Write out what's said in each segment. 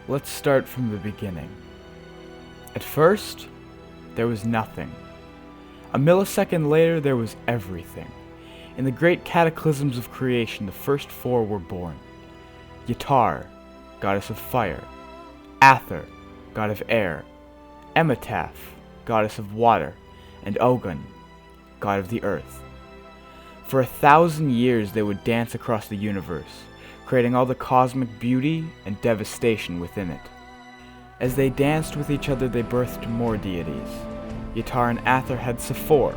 Let's start from the beginning. At first, there was nothing. A millisecond later, there was everything. In the great cataclysms of creation, the first four were born. Ytar, goddess of fire. Ather, god of air. Emetaph, goddess of water. And Ogun, god of the earth. For 1,000 years they would dance across the universe, creating all the cosmic beauty and devastation within it. As they danced with each other, they birthed more deities. Ytar and Ather had Sephor,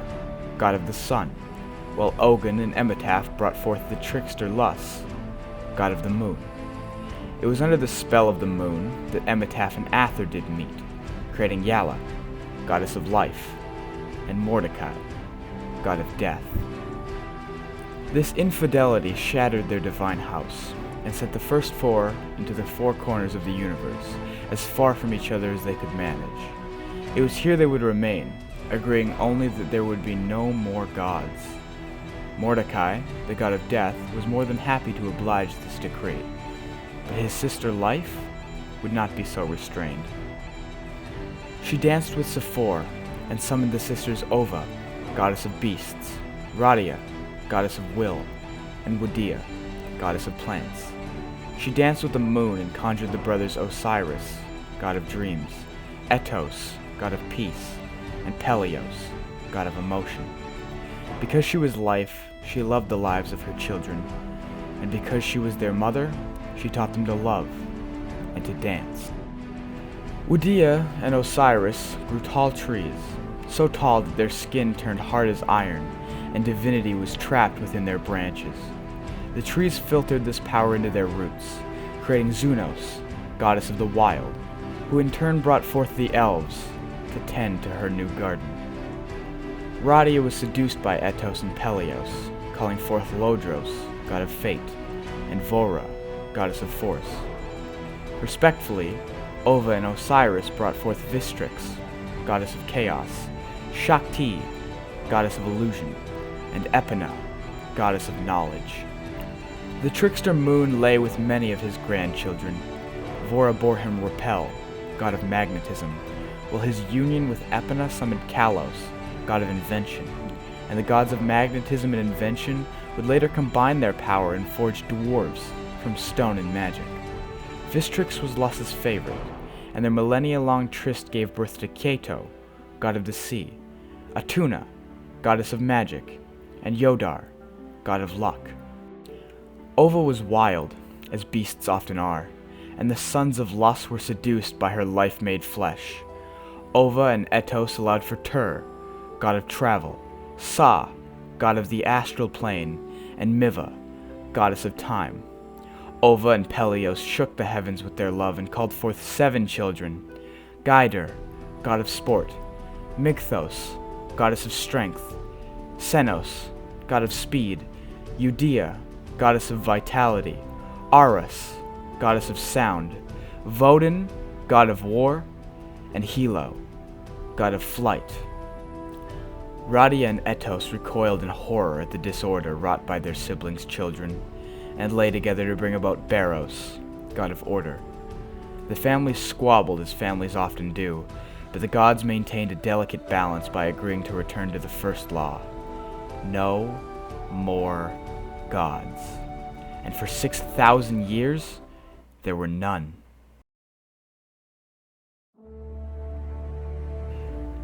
god of the sun, while Ogun and Emetaph brought forth the trickster Lus, god of the moon. It was under the spell of the moon that Emetaph and Ather did meet, creating Yala, goddess of life, and Mordecai, god of death. This infidelity shattered their divine house, and sent the first four into the four corners of the universe, as far from each other as they could manage. It was here they would remain, agreeing only that there would be no more gods. Mordecai, the god of death, was more than happy to oblige this decree, but his sister Life would not be so restrained. She danced with Sephor, and summoned the sisters Ova, goddess of beasts, Radia, goddess of will, and Wodia, goddess of plants. She danced with the moon and conjured the brothers Osiris, god of dreams, Etos, god of peace, and Pelios, god of emotion. Because she was life, she loved the lives of her children, and because she was their mother, she taught them to love and to dance. Wodia and Osiris grew tall trees, so tall that their skin turned hard as iron, and divinity was trapped within their branches. The trees filtered this power into their roots, creating Zunos, goddess of the wild, who in turn brought forth the elves to tend to her new garden. Radia was seduced by Etos and Pelios, calling forth Lodros, god of fate, and Vora, goddess of force. Respectfully, Ova and Osiris brought forth Vistrix, goddess of chaos, Shakti, goddess of illusion, and Epona, goddess of knowledge. The trickster Moon lay with many of his grandchildren. Vora bore him Repel, god of magnetism, while his union with Epona summoned Kalos, god of invention, and the gods of magnetism and invention would later combine their power and forge dwarves from stone and magic. Vistrix was Lus's favorite, and their millennia-long tryst gave birth to Keto, god of the sea, Atuna, goddess of magic, and Yodar, god of luck. Ova was wild, as beasts often are, and the sons of Lus were seduced by her life-made flesh. Ova and Etos allowed for Tur, god of travel, Sa, god of the astral plane, and Miva, goddess of time. Ova and Pelios shook the heavens with their love and called forth 7 children: Gyder, god of sport, Mygthos, goddess of strength, Senos, god of speed, Eudia, goddess of vitality, Aras, goddess of sound, Vodin, god of war, and Hilo, god of flight. Radia and Etos recoiled in horror at the disorder wrought by their siblings' children, and lay together to bring about Beros, god of order. The families squabbled as families often do, but the gods maintained a delicate balance by agreeing to return to the first law: no more gods. And for 6,000 years, there were none.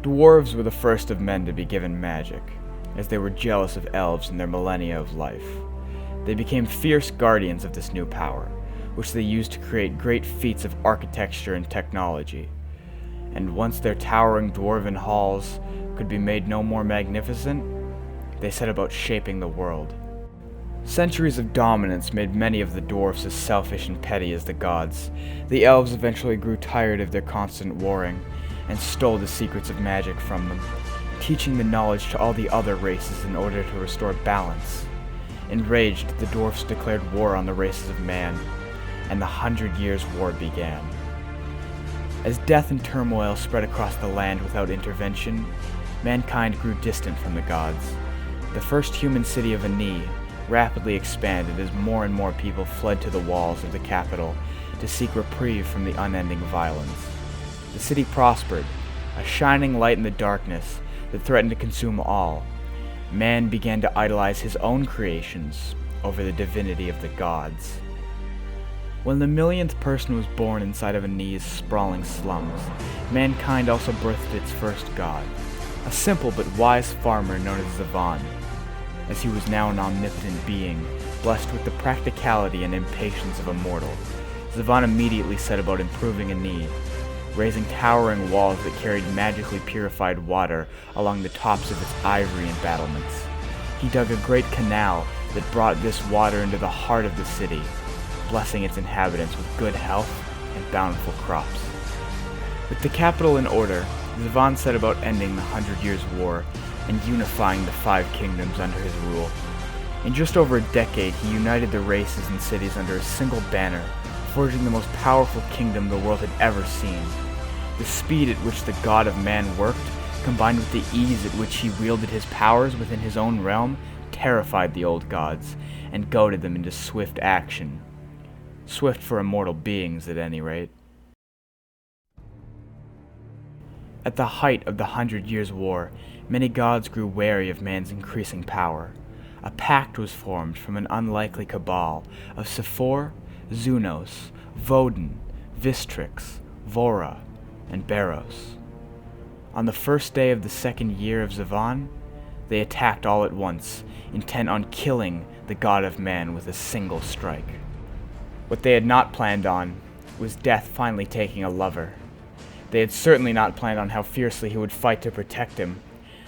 Dwarves were the first of men to be given magic, as they were jealous of elves in their millennia of life. They became fierce guardians of this new power, which they used to create great feats of architecture and technology. And once their towering dwarven halls could be made no more magnificent, they set about shaping the world. Centuries of dominance made many of the dwarfs as selfish and petty as the gods. The elves eventually grew tired of their constant warring, and stole the secrets of magic from them, teaching the knowledge to all the other races in order to restore balance. Enraged, the dwarfs declared war on the races of man, and the 100 Years' War began. As death and turmoil spread across the land without intervention, mankind grew distant from the gods. The first human city of Ani rapidly expanded as more and more people fled to the walls of the capital, to seek reprieve from the unending violence. The city prospered, a shining light in the darkness that threatened to consume all. Man began to idolize his own creations over the divinity of the gods. When the millionth person was born inside of Ani's sprawling slums, mankind also birthed its first god, a simple but wise farmer known as Zavan. As he was now an omnipotent being, blessed with the practicality and impatience of a mortal, Zavan immediately set about improving Ani, raising towering walls that carried magically purified water along the tops of its ivory embattlements. He dug a great canal that brought this water into the heart of the city, blessing its inhabitants with good health and bountiful crops. With the capital in order, Zavan set about ending the 100 Years' War and unifying the 5 kingdoms under his rule. In just over a decade, he united the races and cities under a single banner, forging the most powerful kingdom the world had ever seen. The speed at which the god of man worked, combined with the ease at which he wielded his powers within his own realm, terrified the old gods and goaded them into swift action. Swift for immortal beings, at any rate. At the height of the 100 Years' War, many gods grew wary of man's increasing power. A pact was formed from an unlikely cabal of Sephor, Zunos, Vodun, Vistrix, Vora, and Beros. On the first day of the second year of Zavan, they attacked all at once, intent on killing the god of man with a single strike. What they had not planned on was death finally taking a lover. They had certainly not planned on how fiercely he would fight to protect him.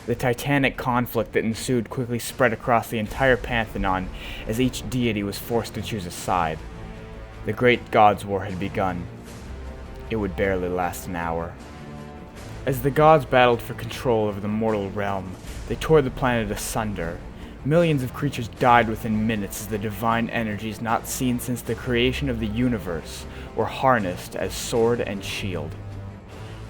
The titanic conflict that ensued quickly spread across the entire pantheon as each deity was forced to choose a side. The great gods' war had begun. It would barely last an hour. As the gods battled for control over the mortal realm, they tore the planet asunder. Millions of creatures died within minutes as the divine energies not seen since the creation of the universe were harnessed as sword and shield.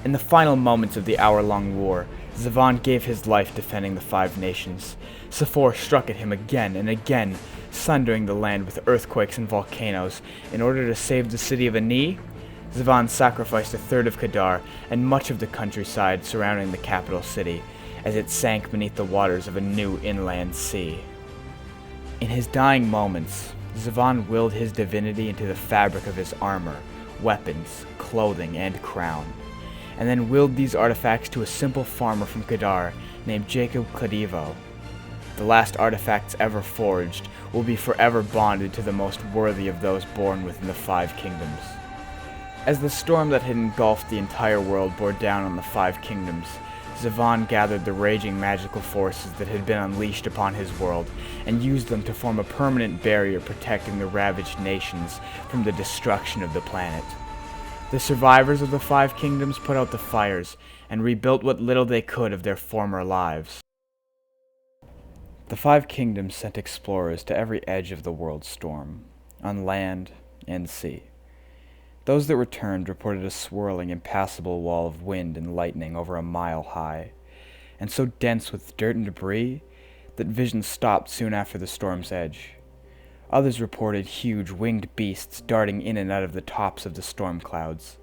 In the final moments of the hour-long war, Zavan gave his life defending the 5 nations. Sephor struck at him again and again, sundering the land with earthquakes and volcanoes. In order to save the city of Ani, Zavan sacrificed a third of Kadar and much of the countryside surrounding the capital city, as it sank beneath the waters of a new inland sea. In his dying moments, Zavan willed his divinity into the fabric of his armor, weapons, clothing, and crown, and then willed these artifacts to a simple farmer from Kadar named Jacob Kladivo. The last artifacts ever forged will be forever bonded to the most worthy of those born within the 5 kingdoms. As the storm that had engulfed the entire world bore down on the 5 kingdoms, Zavan gathered the raging magical forces that had been unleashed upon his world and used them to form a permanent barrier protecting the ravaged nations from the destruction of the planet. The survivors of the 5 kingdoms put out the fires and rebuilt what little they could of their former lives. The 5 kingdoms sent explorers to every edge of the world's storm, on land and sea. Those that returned reported a swirling, impassable wall of wind and lightning over a mile high, and so dense with dirt and debris that vision stopped soon after the storm's edge. Others reported huge winged beasts darting in and out of the tops of the storm clouds.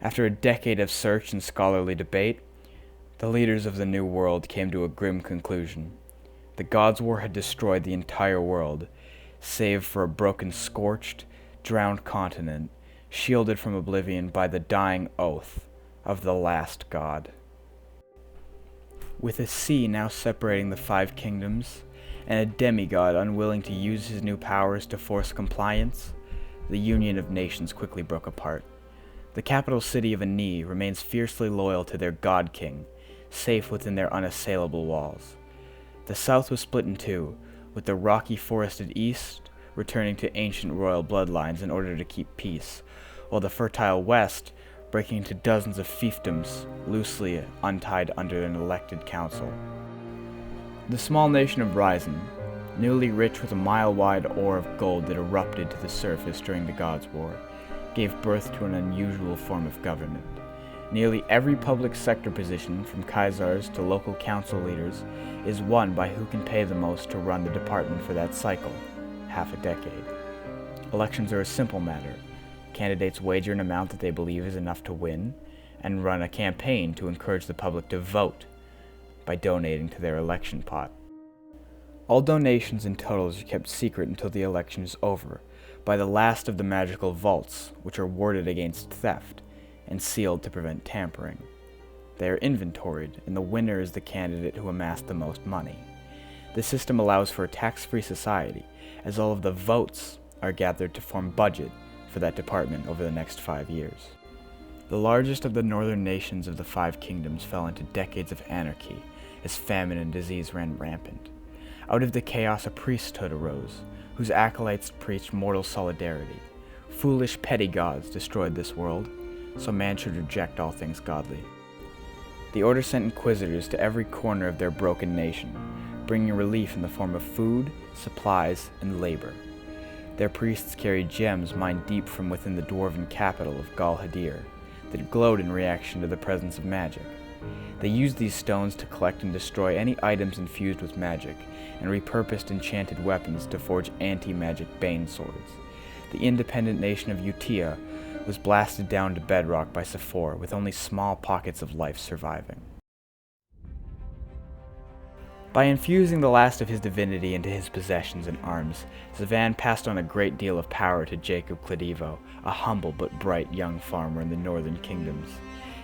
After a decade of search and scholarly debate, the leaders of the New World came to a grim conclusion. The Gods' War had destroyed the entire world, save for a broken, scorched, drowned continent, shielded from oblivion by the dying oath of the last god. With a sea now separating the 5 kingdoms, and a demigod unwilling to use his new powers to force compliance, the Union of Nations quickly broke apart. The capital city of Ani remains fiercely loyal to their god king, safe within their unassailable walls. The south was split in two, with the rocky forested east returning to ancient royal bloodlines in order to keep peace, while the fertile west breaking into dozens of fiefdoms loosely untied under an elected council. The small nation of Ryzen, newly rich with a mile-wide ore of gold that erupted to the surface during the Gods' War, gave birth to an unusual form of government. Nearly every public sector position, from Kaisars to local council leaders, is won by who can pay the most to run the department for that cycle, half a decade. Elections are a simple matter. candidates wager an amount that they believe is enough to win, and run a campaign to encourage the public to vote by donating to their election pot. All donations and totals are kept secret until the election is over by the last of the magical vaults, which are warded against theft and sealed to prevent tampering. They are inventoried, and the winner is the candidate who amassed the most money. This system allows for a tax-free society, as all of the votes are gathered to form budget for that department over the next 5 years. The largest of the northern nations of the 5 kingdoms fell into decades of anarchy as famine and disease ran rampant. Out of the chaos a priesthood arose, whose acolytes preached mortal solidarity. Foolish petty gods destroyed this world, so man should reject all things godly. The order sent inquisitors to every corner of their broken nation, bringing relief in the form of food, supplies, and labor. Their priests carried gems mined deep from within the dwarven capital of Galhadir that glowed in reaction to the presence of magic. They used these stones to collect and destroy any items infused with magic, and repurposed enchanted weapons to forge anti-magic bane swords. The independent nation of Utia was blasted down to bedrock by Sephor, with only small pockets of life surviving. By infusing the last of his divinity into his possessions and arms, Zavan passed on a great deal of power to Jacob Cledivo, a humble but bright young farmer in the northern kingdoms.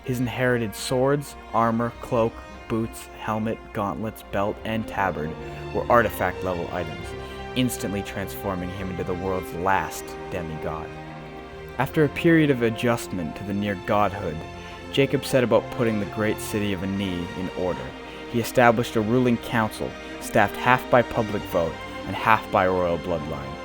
His inherited swords, armor, cloak, boots, helmet, gauntlets, belt, and tabard were artifact-level items, instantly transforming him into the world's last demigod. After a period of adjustment to the near godhood, Jacob set about putting the great city of Ani in order. He established a ruling council, staffed half by public vote and half by royal bloodline.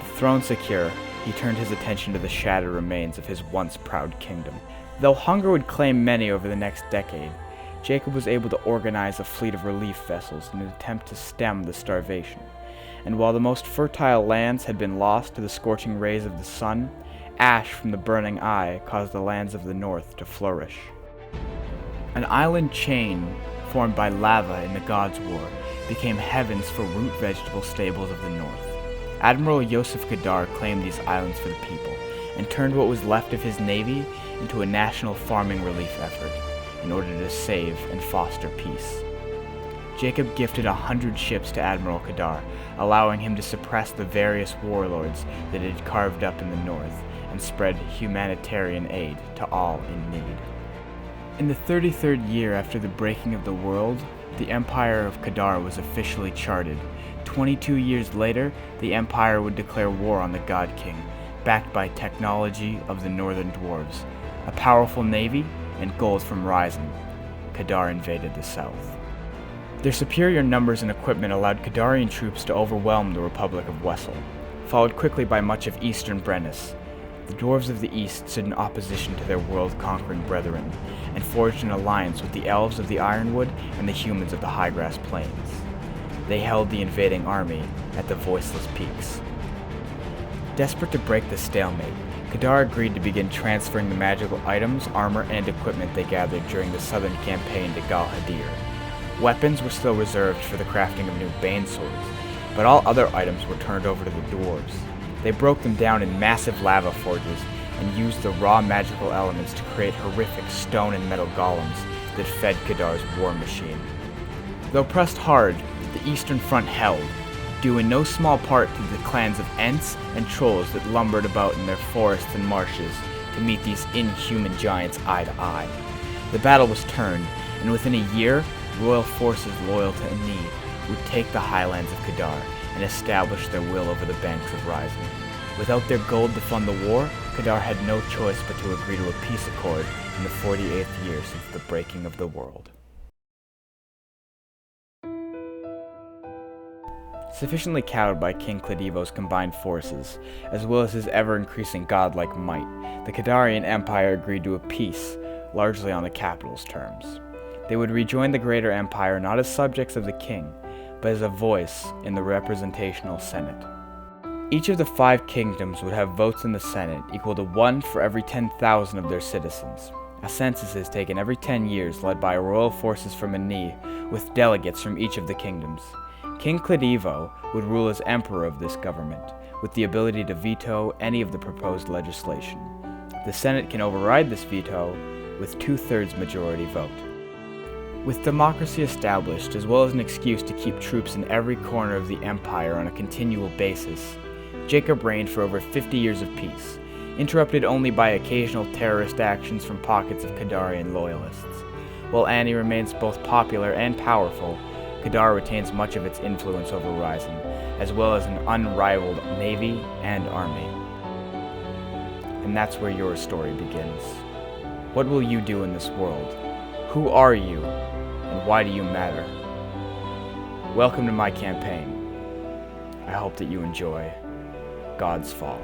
The throne secure, he turned his attention to the shattered remains of his once proud kingdom. Though hunger would claim many over the next decade, Jacob was able to organize a fleet of relief vessels in an attempt to stem the starvation. And while the most fertile lands had been lost to the scorching rays of the sun, ash from the burning eye caused the lands of the north to flourish. An island chain formed by lava in the Gods' War became heavens for root vegetable stables of the north. Admiral Yosef Kadar claimed these islands for the people, and turned what was left of his navy into a national farming relief effort in order to save and foster peace. Jacob gifted 100 ships to Admiral Kadar, allowing him to suppress the various warlords that had carved up in the north and spread humanitarian aid to all in need. In the 33rd year after the breaking of the world, the Empire of Kadar was officially charted. 22 years later, the Empire would declare war on the God King, backed by technology of the Northern Dwarves, a powerful navy, and gold from Ryzen. Kadar invaded the south. Their superior numbers and equipment allowed Kadarian troops to overwhelm the Republic of Wessel, followed quickly by much of eastern Brennus. The dwarves of the east stood in opposition to their world-conquering brethren, and forged an alliance with the elves of the Ironwood and the humans of the Highgrass Plains. They held the invading army at the Voiceless Peaks. Desperate to break the stalemate, Kadar agreed to begin transferring the magical items, armor, and equipment they gathered during the southern campaign to Galhadir. Weapons were still reserved for the crafting of new bane swords, but all other items were turned over to the dwarves. They broke them down in massive lava forges and used the raw magical elements to create horrific stone and metal golems that fed Kadar's war machine. Though pressed hard, the Eastern Front held, due in no small part to the clans of Ents and Trolls that lumbered about in their forests and marshes to meet these inhuman giants eye to eye. The battle was turned, and within a year, royal forces loyal to Ani would take the highlands of Kadar and establish their will over the banks of Ryzen. Without their gold to fund the war, Kadar had no choice but to agree to a peace accord in the 48th year since the breaking of the world. Sufficiently cowed by King Cledivo's combined forces, as well as his ever-increasing godlike might, the Kadarian Empire agreed to a peace, largely on the capital's terms. They would rejoin the greater empire not as subjects of the king, but as a voice in the representational Senate. Each of the 5 kingdoms would have votes in the Senate equal to 1 for every 10,000 of their citizens. A census is taken every 10 years led by royal forces from Ani, with delegates from each of the kingdoms. King Cledivo would rule as emperor of this government, with the ability to veto any of the proposed legislation. The Senate can override this veto with 2/3 majority vote. With democracy established, as well as an excuse to keep troops in every corner of the empire on a continual basis, Jacob reigned for over 50 years of peace, interrupted only by occasional terrorist actions from pockets of Khadarian loyalists. While Ani remains both popular and powerful, Khadar retains much of its influence over Ryzen, as well as an unrivaled navy and army. And that's where your story begins. What will you do in this world? Who are you, and why do you matter? Welcome to my campaign. I hope that you enjoy God's Fall.